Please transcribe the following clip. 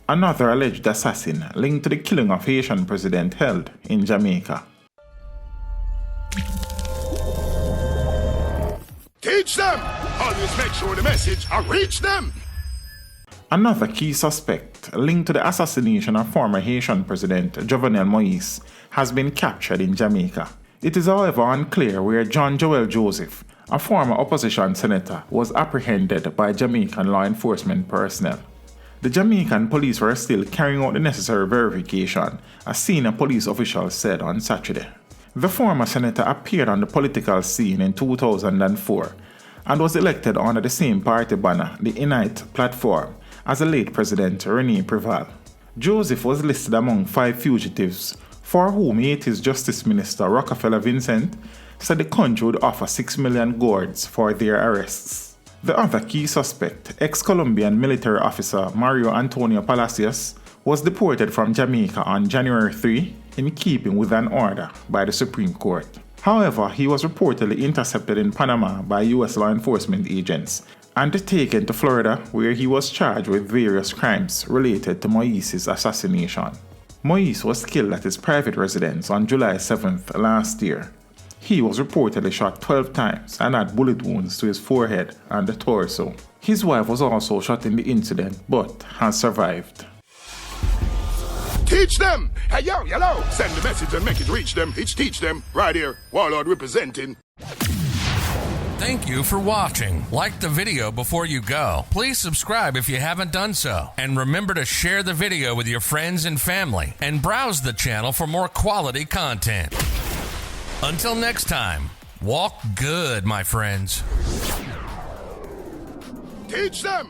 Another alleged assassin linked to the killing of Haitian president held in Jamaica. Teach them! Always make sure the message reach them! Another key suspect linked to the assassination of former Haitian President Jovenel Moi has been captured in Jamaica. It is however unclear where John Joel Joseph, a former opposition senator, was apprehended by Jamaican law enforcement personnel. The Jamaican police were still carrying out the necessary verification, a senior police official said on Saturday. The former senator appeared on the political scene in 2004 and was elected under the same party banner, the Unite platform, as the late President René Préval. Joseph was listed among 5 fugitives for whom Haiti's Justice Minister Rockefeller Vincent said the country would offer 6 million gourds for their arrests. The other key suspect, ex-Colombian military officer Mario Antonio Palacios, was deported from Jamaica on January 3 in keeping with an order by the Supreme Court. However, he was reportedly intercepted in Panama by U.S. law enforcement agents and taken to Florida, where he was charged with various crimes related to Moise's assassination. Moise was killed at his private residence on July 7th last year. He was reportedly shot 12 times and had bullet wounds to his forehead and the torso. His wife was also shot in the incident but has survived. Teach them! Hey, yo, hello! Send the message and make it reach them. It's teach them. Right here, Warlord representing. Thank you for watching. Like the video before you go. Please subscribe if you haven't done so. And remember to share the video with your friends and family. And browse the channel for more quality content. Until next time, walk good, my friends. Teach them!